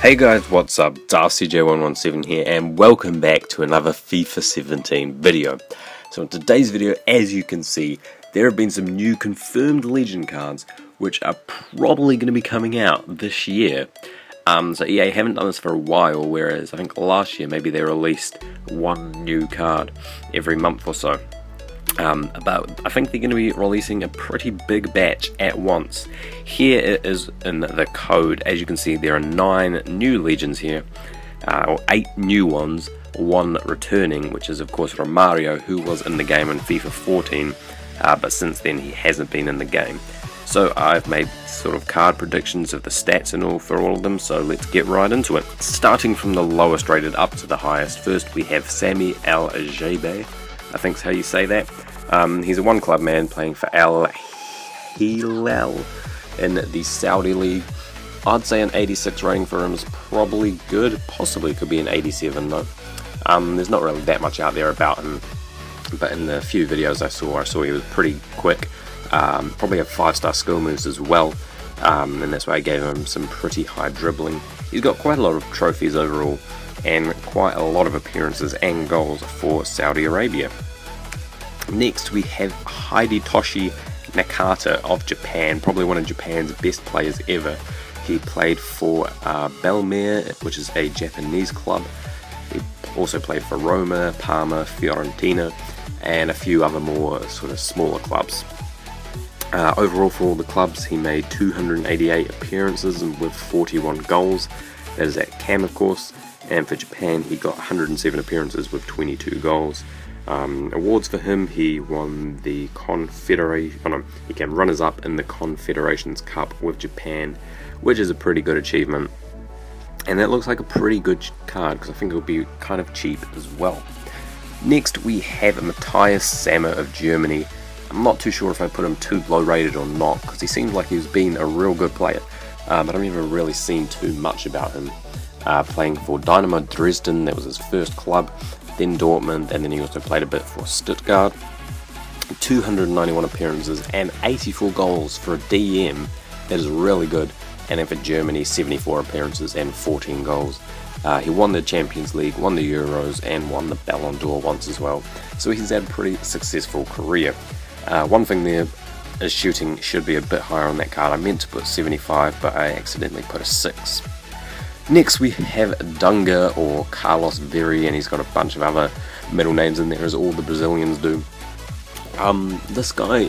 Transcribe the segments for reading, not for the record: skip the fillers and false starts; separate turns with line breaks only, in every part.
Hey guys, what's up? DarcyJ117 here, and welcome back to another FIFA 17 video. So in today's video, as you can see, there have been some new confirmed Legend cards, which are probably going to be coming out this year. So EA haven't done this for a while, whereas I think last year maybe they released one new card every month or so. But I think they're going to be releasing a pretty big batch at once. Here it is in the code. As you can see, there are 9 new Legends here, or 8 new ones, 1 returning, which is of course Romario, who was in the game in FIFA 14, but since then he hasn't been in the game. So I've made sort of card predictions of the stats and all for all of them, so let's get right into it. Starting from the lowest rated up to the highest, first we have Sami Al Jaber, I think's how you say that. He's a one club man playing for Al Hilal in the Saudi League. I'd say an 86 rating for him is probably good, possibly could be an 87 though. There's not really that much out there about him, but in the few videos I saw he was pretty quick. Probably have 5-star skill moves as well, and that's why I gave him some pretty high dribbling. He's got quite a lot of trophies overall, and quite a lot of appearances and goals for Saudi Arabia. Next we have Hidetoshi Nakata of Japan, probably one of Japan's best players ever. He played for Belmare, which is a Japanese club. He also played for Roma, Parma, Fiorentina, and a few other more sort of smaller clubs. Overall for all the clubs he made 288 appearances with 41 goals. That is at CAM of course, and for Japan he got 107 appearances with 22 goals. Awards for him, he won the he came runners up in the Confederations Cup with Japan, which is a pretty good achievement, and that looks like a pretty good card because I think it'll be kind of cheap as well. Next we have Matthias Sammer of Germany. I'm not too sure if I put him too low rated or not, because he seems like he's been a real good player, but I haven't even really seen too much about him. Playing for Dynamo Dresden, that was his first club, then Dortmund, and then he also played a bit for Stuttgart. 291 appearances and 84 goals for a DM, that is really good. And then for Germany, 74 appearances and 14 goals. He won the Champions League, won the Euros, and won the Ballon d'Or once as well. So he's had a pretty successful career. One thing there is shooting should be a bit higher on that card. I meant to put 75, but I accidentally put a 6. Next we have Dunga, or Carlos Veri, and he's got a bunch of other middle names in there as all the Brazilians do. This guy,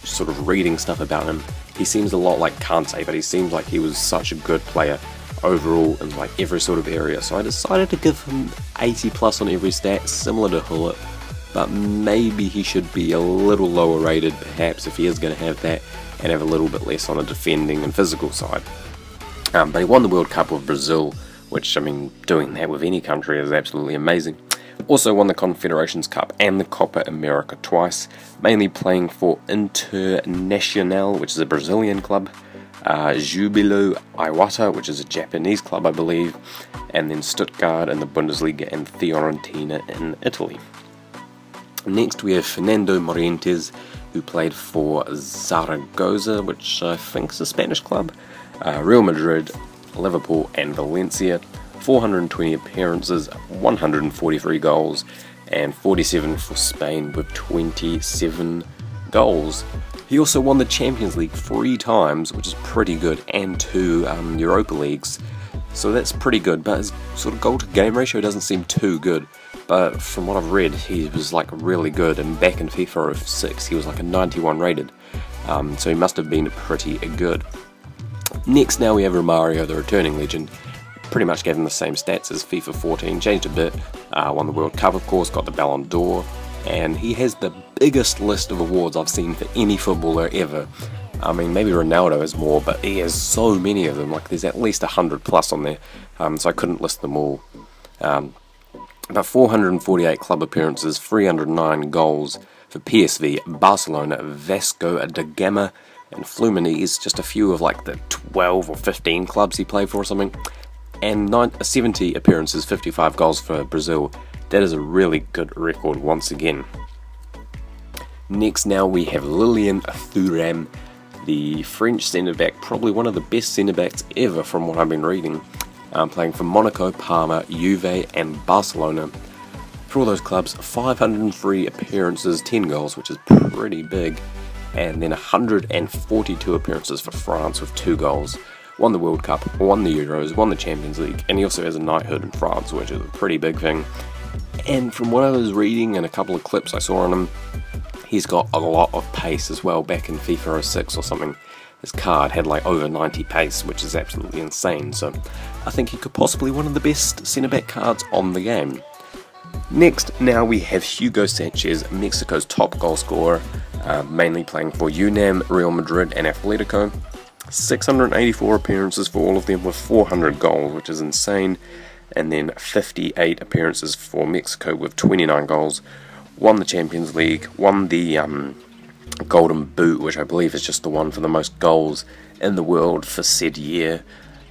sort of reading stuff about him, he seems a lot like Kante, but he seems like he was such a good player overall in like every sort of area, so I decided to give him 80 plus on every stat, similar to Hullet, but maybe he should be a little lower rated perhaps if he is going to have that, and have a little bit less on the defending and physical side. But he won the World Cup with Brazil, which, I mean, doing that with any country is absolutely amazing. Also won the Confederations Cup and the Copa America twice, mainly playing for Internacional, which is a Brazilian club, Jubilo Iwata, which is a Japanese club I believe, and then Stuttgart in the Bundesliga and Fiorentina in Italy. Next we have Fernando Morientes, who played for Zaragoza, which I think is a Spanish club, Real Madrid, Liverpool and Valencia. 420 appearances, 143 goals, and 47 for Spain with 27 goals. He also won the Champions League 3 times, which is pretty good, and 2 Europa Leagues, so that's pretty good, but his sort of goal to game ratio doesn't seem too good. But from what I've read, he was like really good, and back in FIFA 06 he was like a 91 rated, so he must have been pretty good. Next now we have Romario, the returning legend. Pretty much gave him the same stats as FIFA 14, changed a bit, won the World Cup of course, got the Ballon d'Or, and he has the biggest list of awards I've seen for any footballer ever. I mean, maybe Ronaldo has more, but he has so many of them, like there's at least 100 plus on there, so I couldn't list them all. About 448 club appearances, 309 goals for PSV, Barcelona, Vasco da Gama, and Fluminense, just a few of like the 12 or 15 clubs he played for or something, and 70 appearances, 55 goals for Brazil. That is a really good record once again. Next now we have Lilian Thuram, the French centre-back, probably one of the best centre-backs ever from what I've been reading. playing for Monaco, Parma, Juve and Barcelona. For all those clubs, 503 appearances, 10 goals, which is pretty big, and then 142 appearances for France with 2 goals. Won the World Cup, won the Euros, won the Champions League, and he also has a knighthood in France, which is a pretty big thing. And from what I was reading and a couple of clips I saw on him, he's got a lot of pace as well. Back in FIFA 06 or something, his card had like over 90 pace, which is absolutely insane, so I think he could possibly be one of the best centre-back cards on the game. Next, now we have Hugo Sanchez, Mexico's top goal scorer, mainly playing for UNAM, Real Madrid and Atletico. 684 appearances for all of them with 400 goals, which is insane, and then 58 appearances for Mexico with 29 goals. Won the Champions League, won the Golden Boot, which I believe is just the one for the most goals in the world for said year,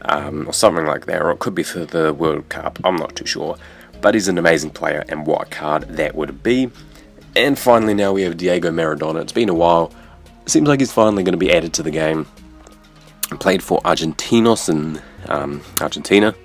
or something like that, or it could be for the World Cup, I'm not too sure. But he's an amazing player, and what a card that would be. And finally now we have Diego Maradona. It's been a while. It seems like he's finally going to be added to the game. Played for Argentinos in Argentina,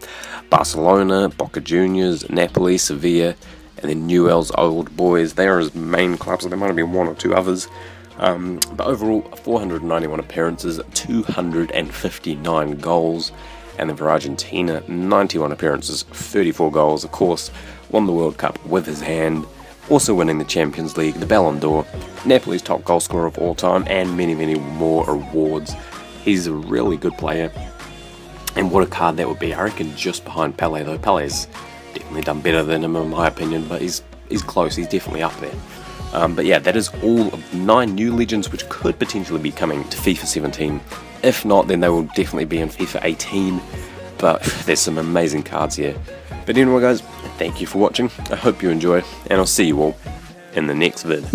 Barcelona, Boca Juniors, Napoli, Sevilla, and then Newell's Old Boys. They are his main clubs, so there might have been one or two others. But overall, 491 appearances, 259 goals. And then for Argentina, 91 appearances, 34 goals. Of course, won the World Cup with his hand, also winning the Champions League, the Ballon d'Or, Napoli's top goal scorer of all time, and many, many more awards. He's a really good player, and what a card that would be. I reckon just behind Pele, though. Pele's definitely done better than him in my opinion, but he's close, he's definitely up there. But yeah, that is all of 9 new legends which could potentially be coming to FIFA 17. If not, then they will definitely be in FIFA 18, but there's some amazing cards here. But anyway guys, thank you for watching, I hope you enjoyed, and I'll see you all in the next vid.